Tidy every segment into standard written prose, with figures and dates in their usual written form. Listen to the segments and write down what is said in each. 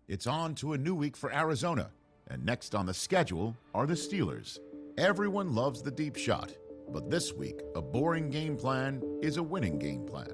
It's on to a new week for Arizona, and next on the schedule are the Steelers. Everyone loves the deep shot, but this week, a boring game plan is a winning game plan.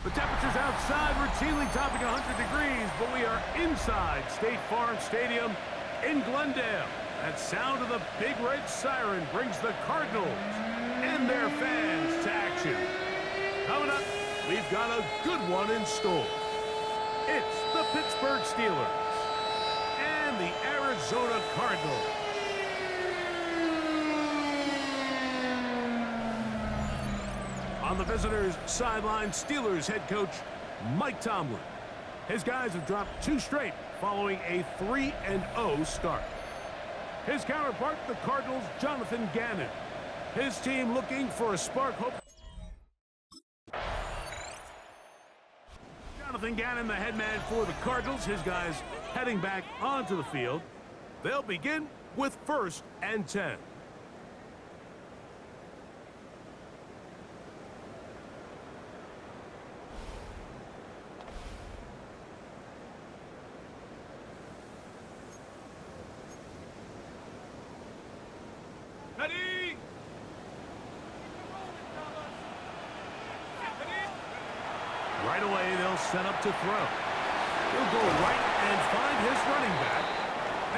The temperatures outside routinely topping 100 degrees, but we are inside State Farm Stadium in Glendale. That sound of the big red siren brings the Cardinals and their fans to action. Coming up, we've got a good one in store. It's the Pittsburgh Steelers and the Arizona Cardinals. On the visitors' sideline, Steelers head coach Mike Tomlin. His guys have dropped 2 straight following a 3-0 start. His counterpart, the Cardinals' Jonathan Gannon. His team looking for a spark hope. Jonathan Gannon, the head man for the Cardinals. His guys heading back onto the field. They'll begin with 1st and 10. Right away, they'll set up to throw. He'll go right and find his running back.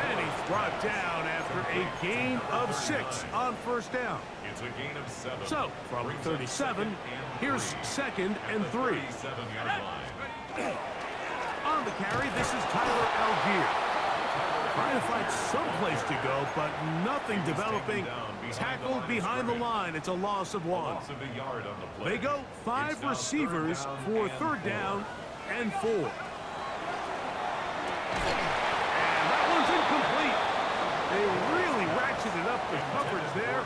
And he's brought down after a gain of 6 on 1st down. It's a gain of 7. So, from 37, here's 2nd and 3. On the carry, this is Tyler Algier. Trying to find someplace to go, but nothing developing. Tackled behind the line. It's a loss of 1. They go 5 receivers for 3rd down and 4. And that one's incomplete. They really ratcheted up the coverage there,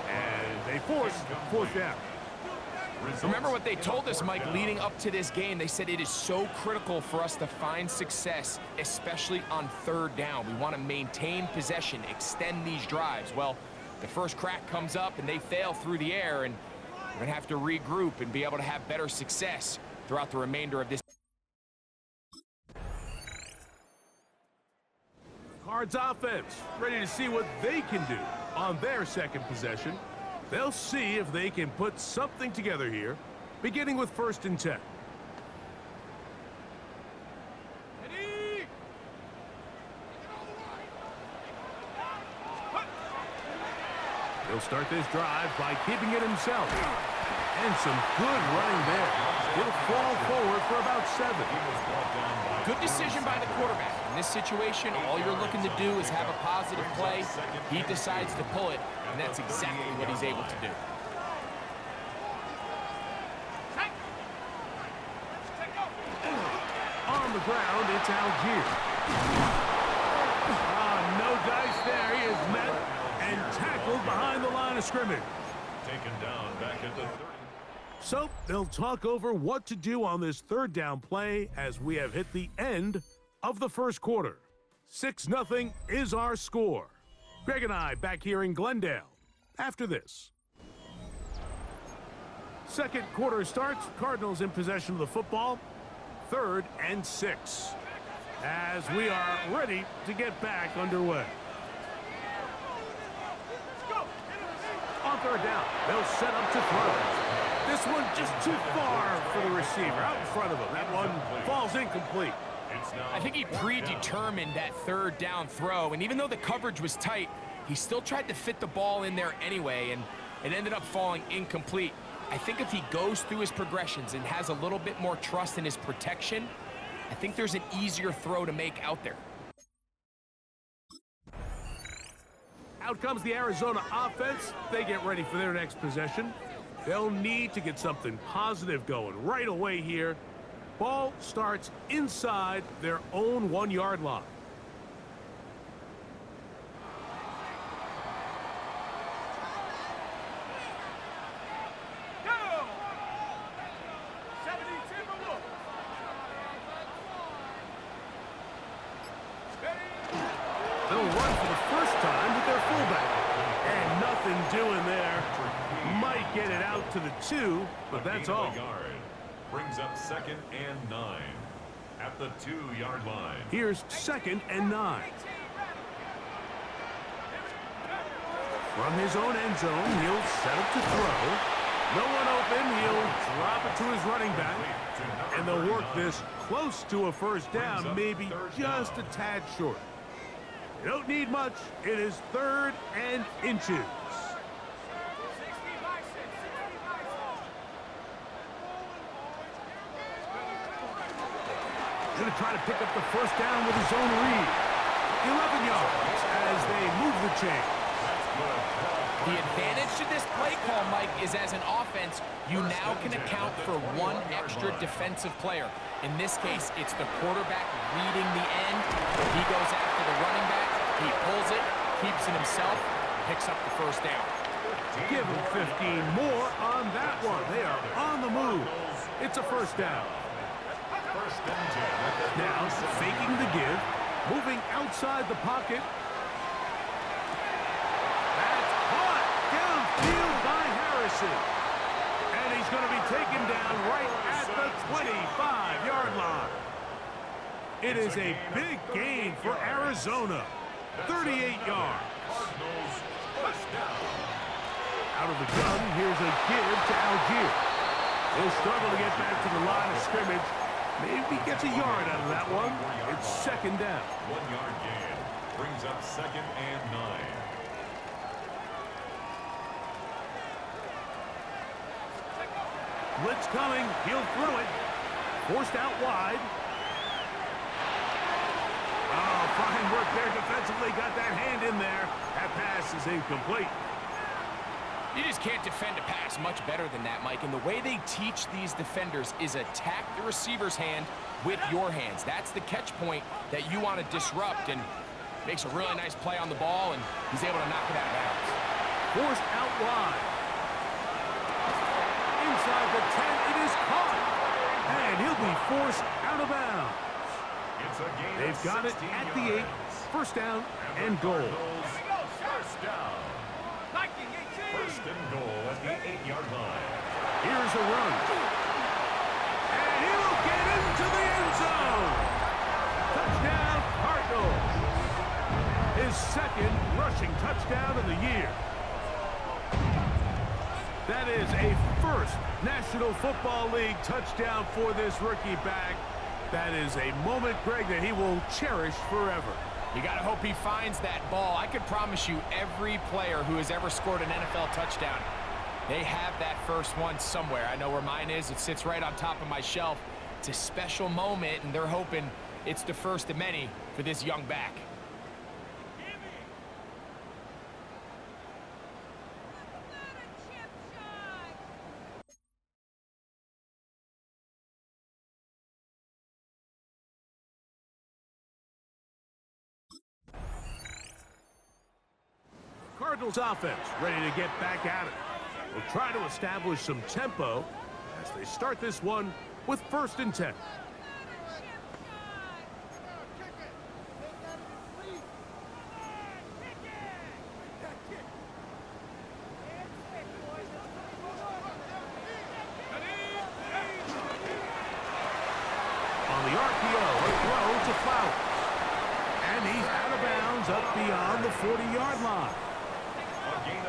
and they force 4th down. Remember what they told us, Mike, leading up to this game. They said it is so critical for us to find success, especially on third down. We want to maintain possession, extend these drives. Well, the first crack comes up and they fail through the air, and we're going to have to regroup and be able to have better success throughout the remainder of this. Cards offense, ready to see what they can do on their second possession. They'll see if they can put something together here, beginning with 1st and 10. He'll start this drive by keeping it himself. And some good running there. He'll fall forward for about 7. Good decision by the quarterback. In this situation, all you're looking to do is have a positive play. He decides to pull it, and that's exactly what he's able to do. On the ground, it's Algier. No dice there. He is met and tackled behind the line of scrimmage. Taken down back at the 30. So they'll talk over what to do on this third down play as we have hit the end of the first quarter. 6-0 is our score. Greg and I back here in Glendale after this. Second quarter starts. Cardinals in possession of the football. 3rd and 6 as we are ready to get back underway. On 3rd down, they'll set up to throw. This one just too far for the receiver out in front of him. That one falls incomplete. I think he predetermined that 3rd down throw, and even though the coverage was tight, he still tried to fit the ball in there anyway, and it ended up falling incomplete. I think if he goes through his progressions and has a little bit more trust in his protection, I think there's an easier throw to make out there. Out comes the Arizona offense. They get ready for their next possession. They'll need to get something positive going right away here. Ball starts inside their own 1-yard line. They'll run for the first time with their fullback. And nothing doing there. Might get it out to the 2, but that's all. Brings up 2nd and 9 at the 2-yard line. Here's 2nd and 9. From his own end zone, he'll set up to throw. No one open. He'll drop it to his running back. And they'll work this close to a first down, maybe just a tad short. You don't need much. It is 3rd and inches. Going to try to pick up the first down with his own read. 11 yards as they move the chain. The advantage to this play call, Mike, is as an offense, you now can account for 1 extra defensive player. In this case, it's the quarterback reading the end. He goes after the running back. He pulls it, keeps it himself, picks up the first down. Give him 15 more on that one. They are on the move. It's a first down. Now, faking the give, moving outside the pocket. That's caught downfield by Harrison. And he's going to be taken down right at the 25-yard line. It is a big gain for Arizona. 38 yards. Out of the gun, here's a give to Algier. He'll struggle to get back to the line of scrimmage. Maybe gets a yard out of that one. It's 2nd down. 1-yard gain. Brings up 2nd and 9. Blitz coming. He'll throw it. Forced out wide. Oh, fine work there defensively. Got that hand in there. That pass is incomplete. You just can't defend a pass much better than that, Mike. And the way they teach these defenders is attack the receiver's hand with your hands. That's the catch point that you want to disrupt, and makes a really nice play on the ball, and he's able to knock it out of bounds. Forced out wide. inside the 10. It is caught. And he'll be forced out of bounds. They've got it at the 8. First down and goal. First down. First and goal at the 8-yard line. Here's a run. And he'll get into the end zone. Touchdown, Cardinals. His second rushing touchdown of the year. That is a first National Football League touchdown for this rookie back. That is a moment, Greg, that he will cherish forever. You got to hope he finds that ball. I could promise you every player who has ever scored an NFL touchdown, they have that first one somewhere. I know where mine is. It sits right on top of my shelf. It's a special moment, and they're hoping it's the first of many for this young back. Cardinals offense ready to get back at it. They'll try to establish some tempo as they start this one with first and 10. On the RPO, a throw to Flowers. And he's out of bounds up beyond the 40-yard line.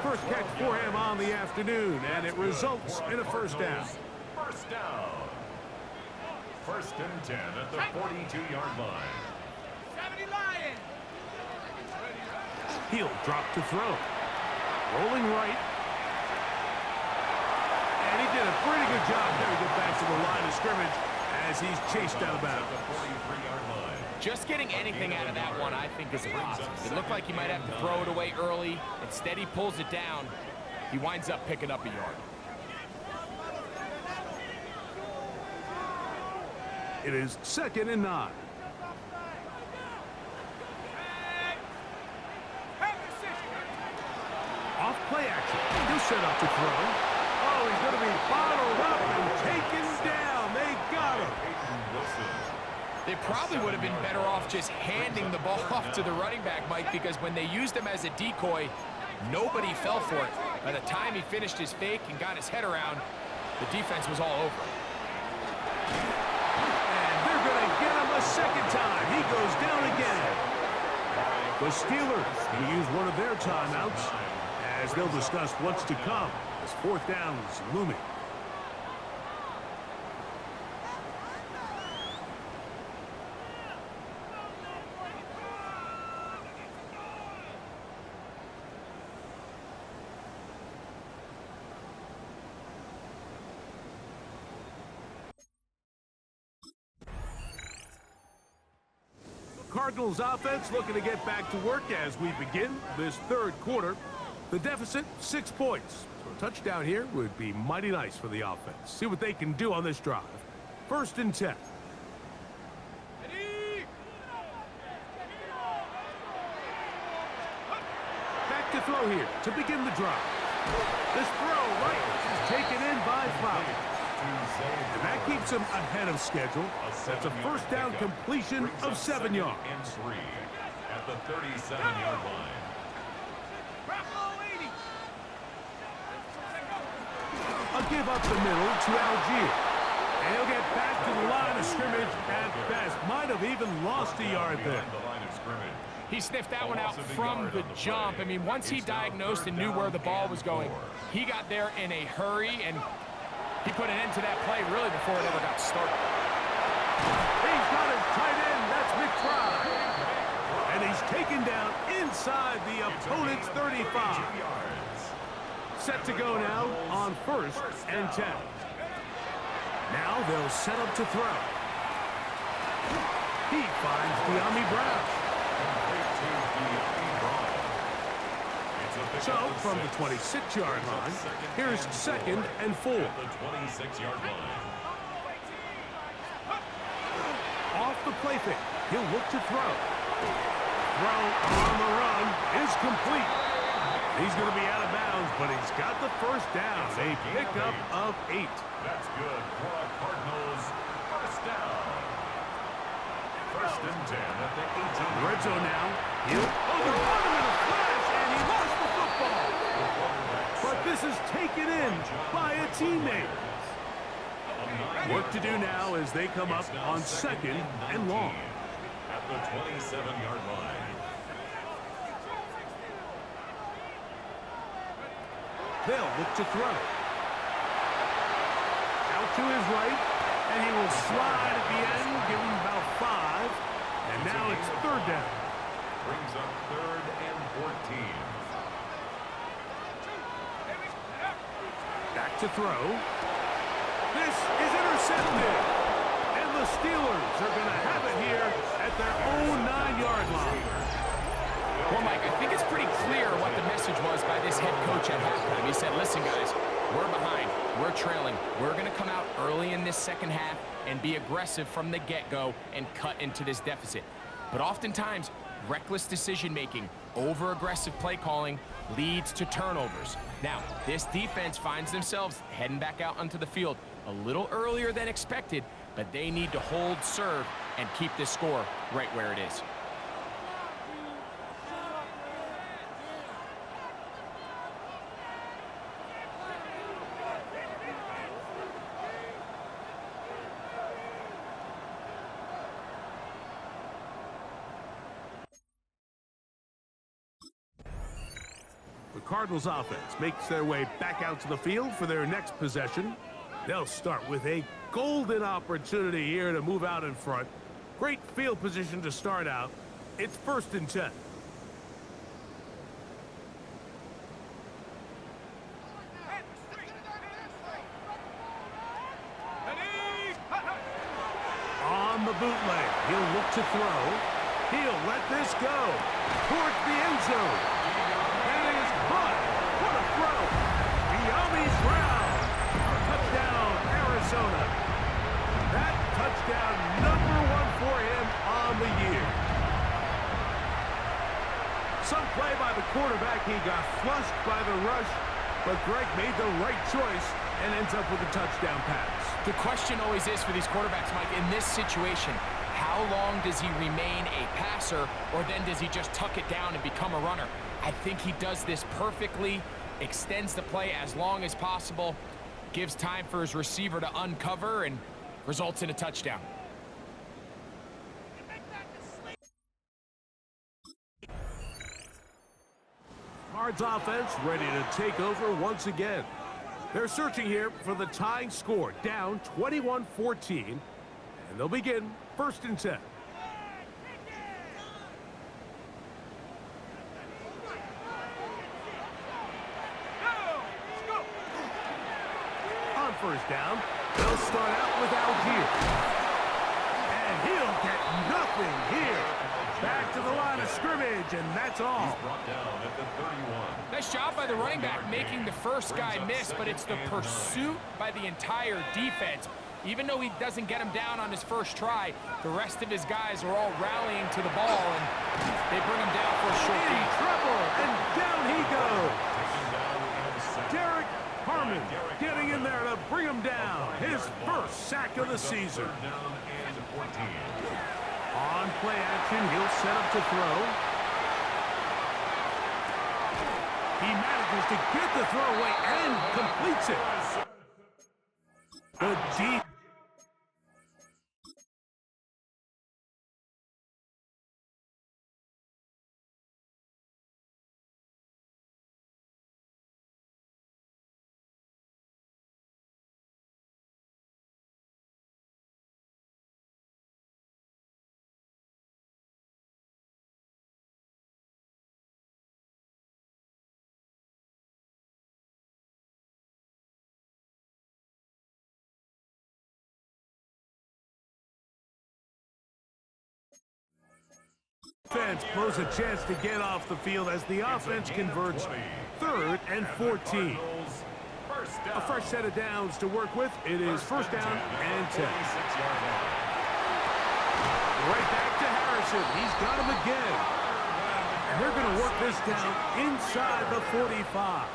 First catch for him on the afternoon, and it results in a first down. First down. First and 10 at the 42-yard line. He'll drop to throw. Rolling right. And he did a pretty good job there to get back to the line of scrimmage as he's chased out of bounds. Just getting anything out of that one, I think, is a positive. It looked like he might have to throw it away early. Instead, he pulls it down. He winds up picking up a yard. It is 2nd and 9. Off play action. He'll set up to throw. Oh, he's going to be bottled up and taken down. They got him. They probably would have been better off just handing the ball off to the running back, Mike, because when they used him as a decoy, nobody fell for it. By the time he finished his fake and got his head around, the defense was all over. And they're going to get him a second time. He goes down again. The Steelers will use one of their timeouts as they'll discuss what's to come as fourth down is looming. Cardinals offense looking to get back to work as we begin this third quarter. The deficit, 6 points. So a touchdown here would be mighty nice for the offense. See what they can do on this drive. First and 10. Back to throw here to begin the drive. This throw right is taken in by Flowers. And that keeps him ahead of schedule. That's a first down completion of 7 yards. And 3 at the 37-yard line. A give up the middle to Algier. And he'll get back to the line of scrimmage at best. Might have even lost a yard there. He sniffed that one out from the jump. I mean, once he diagnosed and knew where the ball was going, he got there in a hurry, and he put an end to that play really before it ever got started. He's got his tight end. That's McBride. And he's taken down inside the opponent's 35. Set to go now on first and 10. Now they'll set up to throw. He finds De'Ami Brown. So from the 26-yard line, here's 2nd and 4. The 26-yard line. Off the play fake, he'll look to throw. Throw on the run is complete. He's going to be out of bounds, but he's got the first down. A pickup of 8. That's good for a Cardinals first down. First and 10 at the 18. Red zone now. He'll overrun him in a flash, and he lost the football. But this is taken in by a teammate. Work to do now as they come up on 2nd and long. At the 27-yard line. They'll look to throw. Out to his right, and he will slide at the end, give him about 5. And now it's 3rd down. Brings up 3rd and 14. Back to throw. This is intercepted. And the Steelers are going to have it here at their own 9-yard line. Well, Mike, I think it's pretty clear what the message was by this head coach at halftime. He said, listen, guys, we're behind. We're trailing. We're going to come out early in this second half and be aggressive from the get-go and cut into this deficit. But oftentimes, reckless decision-making, over-aggressive play calling leads to turnovers. Now, this defense finds themselves heading back out onto the field a little earlier than expected, but they need to hold serve and keep this score right where it is. The Cardinals offense makes their way back out to the field for their next possession. They'll start with a golden opportunity here to move out in front. Great field position to start out. It's 1st and 10. On the bootleg, he'll look to throw. He'll let this go towards the end zone. That is caught. What a throw. Miami Brown. Touchdown, Arizona. That touchdown number 1 for him on the year. Some play by the quarterback. He got flushed by the rush, but Greg made the right choice and ends up with a touchdown pass. The question always is for these quarterbacks, Mike, in this situation, how long does he remain a passer, or then does he just tuck it down and become a runner? I think he does this perfectly, extends the play as long as possible, gives time for his receiver to uncover, and results in a touchdown. Cards offense ready to take over once again. They're searching here for the tying score, down 21-14, and they'll begin 1st and 10. On 1st down, they'll start out with Algier. And he'll get nothing here. Back to the line of scrimmage, and that's all. He's brought down at the 31. Nice job by the running back making the first guy miss, but it's the pursuit by the entire defense. Even though he doesn't get him down on his first try, the rest of his guys are all rallying to the ball, and they bring him down for a short gain. Trouble, and down he goes. Derek Harmon getting in there to bring him down. His first sack of the season. 3rd down and 14. On play action, he'll set up to throw. He manages to get the throw away and completes it. The deep. Defense blows a chance to get off the field as the offense converts 3rd and 14. A fresh set of downs to work with. It is 1st down and 10. Right back to Harrison. He's got him again. And they're going to work this down inside the 45.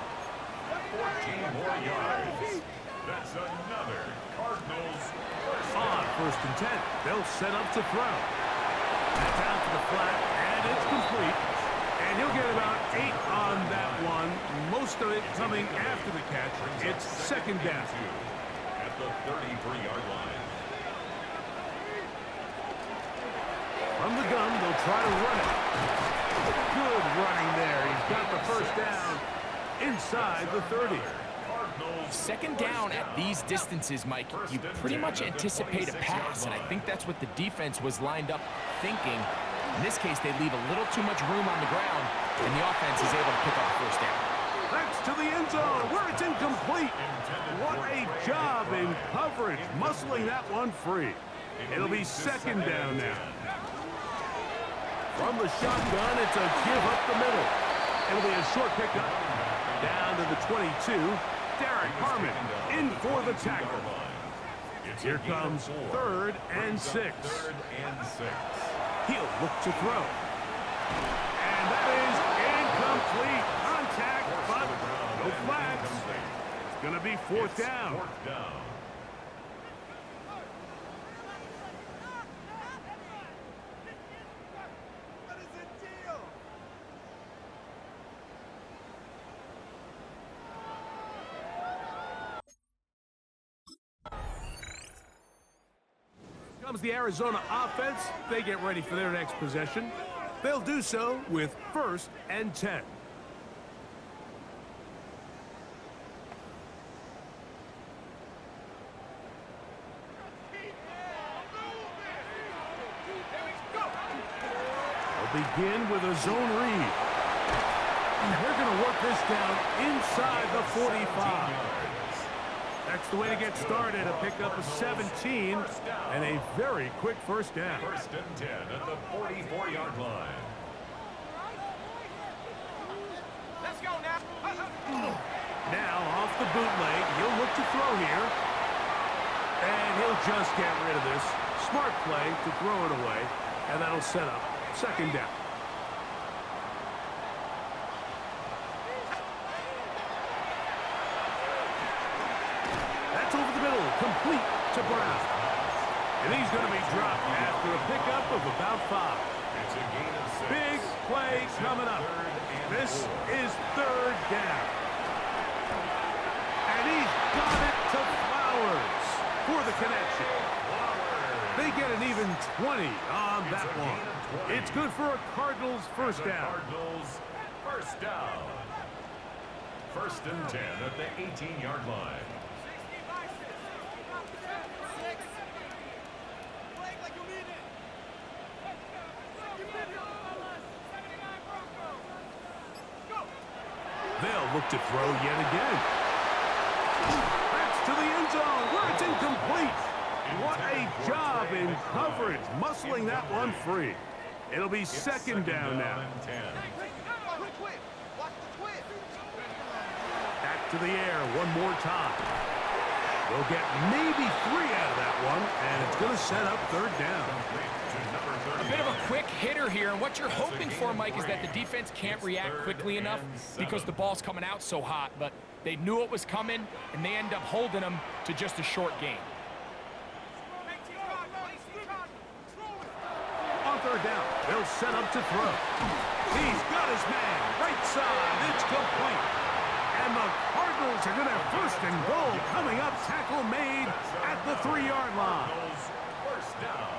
14 more yards. That's another Cardinals first down. On 1st and 10, they'll set up to throw. That's out to the flat, and it's complete. And he'll get about 8 on that one, most of it coming after the catch. It's 2nd down. At the 33-yard line. From the gun, they'll try to run it. Good running there. He's got the 1st down inside the 30. 2nd down at these distances, Mike, you pretty much anticipate a pass, and I think that's what the defense was lined up thinking. In this case, they leave a little too much room on the ground, and the offense is able to pick up the 1st down. That's to the end zone, where it's incomplete. What a job in coverage, muscling that one free. It'll be 2nd down now. From the shotgun, it's a give up the middle. It'll be a short pickup. Down to the 22. Derek Harmon in for the tackle. Here comes 3rd and 6. 3rd and 6. He'll look to throw. And that is incomplete. Contact, but no flags. It's going to be 4th down. 4th down. Comes the Arizona offense. They get ready for their next possession. They'll do so with 1st and 10. They'll begin with a zone read. And they're going to work this down inside the 45. That's the way to get started, a pickup of 17 and a very quick 1st down. 1st and 10 at the 44-yard line. Let's go now. Now off the bootleg, he'll look to throw here. And he'll just get rid of this. Smart play to throw it away, and that'll set up 2nd down. Over the middle, complete to Brown. And he's going to be dropped after a pickup of about 5. It's a gain of 6. Big play coming up. This is 3rd down. And he's got it to Flowers for the connection. They get an even 20 on that one. It's good for a Cardinals 1st down. Cardinals 1st down. 1st and 10 at the 18-yard line. They'll look to throw yet again. That's to the end zone where it's incomplete. What a job in coverage, muscling that one free. It'll be 2nd down now. Back to the air one more time. They'll get maybe 3 out of that one, and it's going to set up 3rd down. A bit of a quick hitter here, and what you're hoping for, Mike, is that the defense can't react quickly enough because the ball's coming out so hot, but they knew it was coming, and they end up holding them to just a short gain. On 3rd down, they'll set up to throw. He's got his man, right side, it's complete. And the Cardinals are going to have 1st and goal coming up, tackle made at the 3-yard line. 1st down.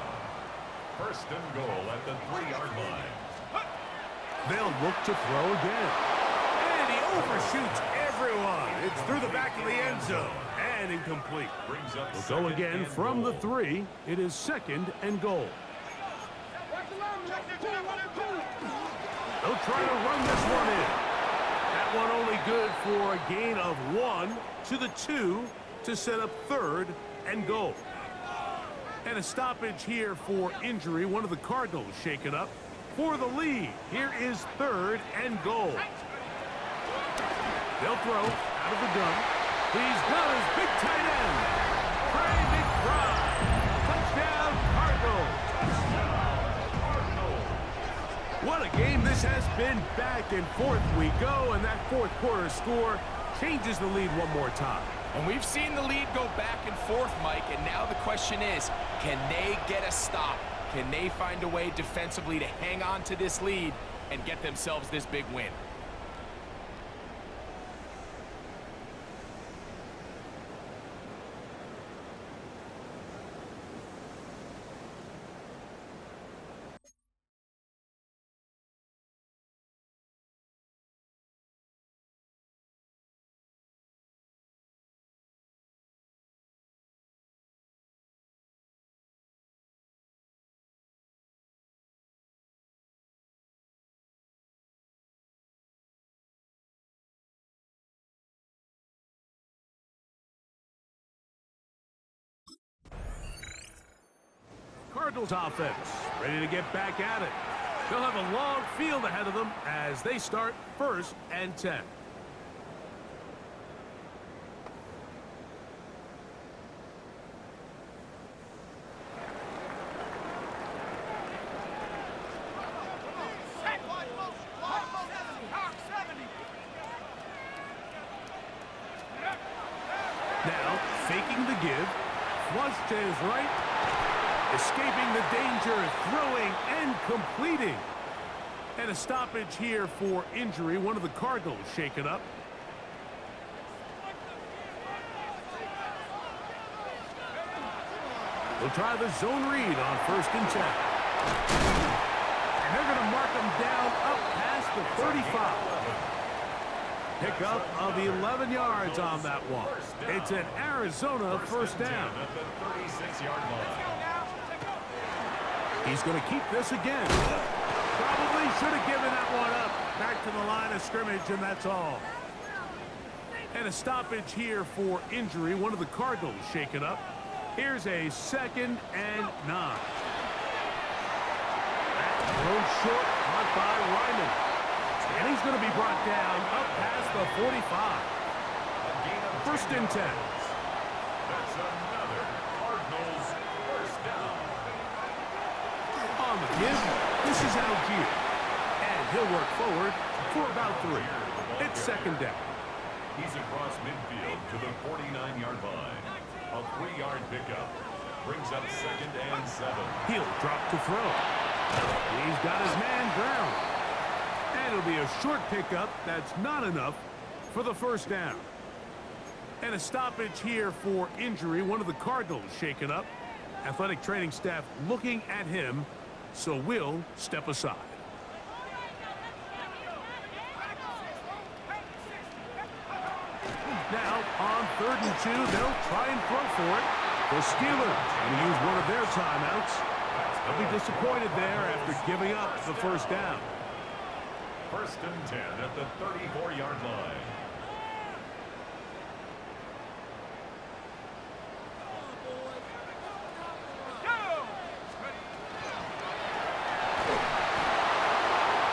1st and goal at the 3-yard line. They'll look to throw again. And he overshoots everyone. It's through the back of the end zone. And incomplete. They'll go again from the 3. It is 2nd and goal. They'll try to run this one in. That one only good for a gain of 1 to the 2 to set up 3rd and goal. And a stoppage here for injury. One of the Cardinals shaken up for the lead. Here is 3rd and goal. They'll throw out of the gun. He's got his big tight end. Trey McBride. Touchdown, Cardinals. What a the game. This has been back and forth we go, and that fourth quarter score changes the lead one more time. And we've seen the lead go back and forth, Mike, and now the question is, can they get a stop? Can they find a way defensively to hang on to this lead and get themselves this big win? Cardinals offense ready to get back at it. They'll have a long field ahead of them as they start 1st and 10. Now faking the give, flush to his right. Escaping the danger, throwing and completing. And a stoppage here for injury. One of the Cardinals shaken up. They'll try the zone read on 1st and 10. And they're going to mark them down up past the 35. Pickup of 11 yards on that one. It's an Arizona 1st down. At the 36-yard line. He's going to keep this again. Probably should have given that one up. Back to the line of scrimmage, and that's all. And a stoppage here for injury. One of the Cardinals shaken up. Here's a 2nd and 9. Thrown short, caught by Ryman. And he's going to be brought down up past the 45. 1st and 10. That's another Cardinals 1st down. On the give, this is Algier. And he'll work forward for about 3. It's 2nd down. He's across midfield to the 49-yard line. A 3-yard pickup brings up 2nd and 7. He'll drop to throw. He's got his man ground. And it'll be a short pickup. That's not enough for the 1st down. And a stoppage here for injury. One of the Cardinals shaken up. Athletic training staff looking at him, so we'll step aside. Now, on 3rd and 2, they'll try and throw for it. The Steelers going to use one of their timeouts. They'll be disappointed there after giving up the 1st down. 1st and 10 at the 34-yard line.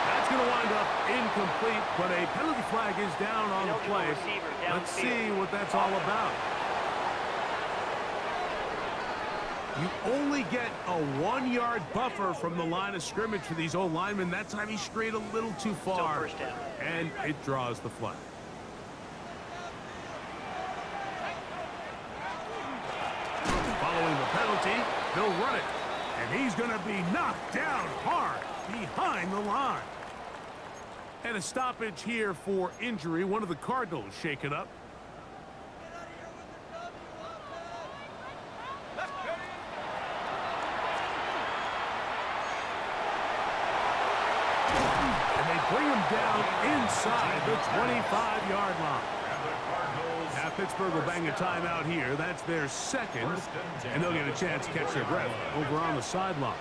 That's going to wind up incomplete, but a penalty flag is down on the play. Let's see what that's all about. You only get a 1-yard buffer from the line of scrimmage for these old linemen. That time he strayed a little too far, and it draws the flag. Following the penalty, they'll run it, and he's going to be knocked down hard behind the line. And a stoppage here for injury. One of the Cardinals shaken up. Bring him down inside the 25-yard line. Now Pittsburgh will bang a timeout here. That's their 2nd, and they'll get a chance to catch their breath over on the sideline.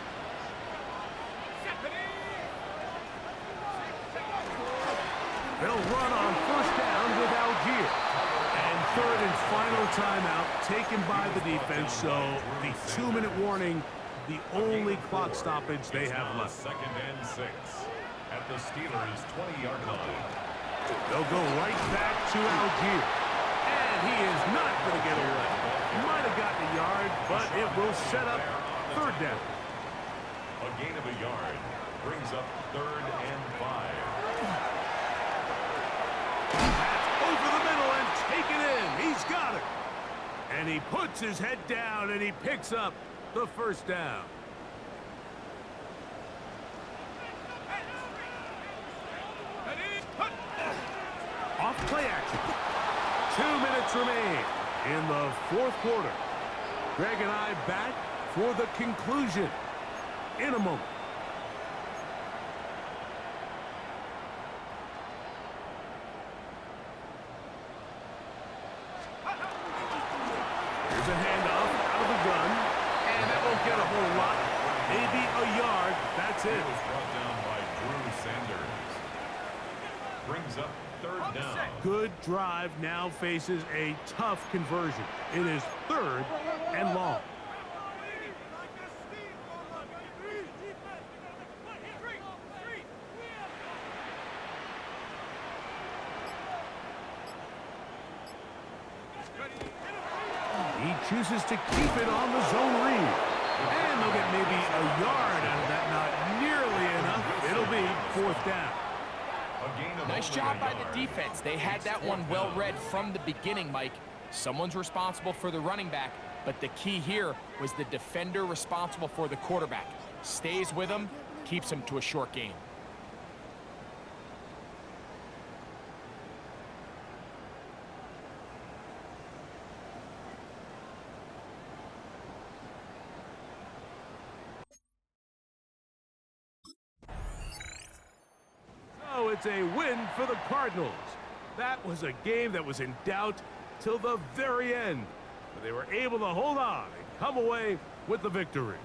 They'll run on 1st down with Algier. And 3rd and final timeout taken by the defense, so the 2-minute warning, the only clock stoppage they have left. 2nd and 6. At the Steelers' 20-yard line. They'll go right back to Algier. And he is not going to get away. Might have gotten a yard, but it will set up 3rd down. A gain of a yard Brings up 3rd and 5. That's over the middle and taken in. He's got it. And he puts his head down and he picks up the first down. Off play action. 2 minutes remain in the 4th quarter. Greg and I back for the conclusion in a moment. Here's a handoff out of the gun. And that won't get a whole lot. Maybe a yard. That's it. It was brought down by Drew Sanders. Brings up 3rd down. Good drive now faces a tough conversion. It is 3rd and long. He chooses to keep it on the zone read. And they'll get maybe a yard out of that. Not nearly enough. It'll be 4th down. Nice job by the defense. They had that one well read from the beginning, Mike. Someone's responsible for the running back, but the key here was the defender responsible for the quarterback. Stays with him, keeps him to a short game. So it's a win for the Cardinals. That was a game that was in doubt till the very end. But they were able to hold on and come away with the victory.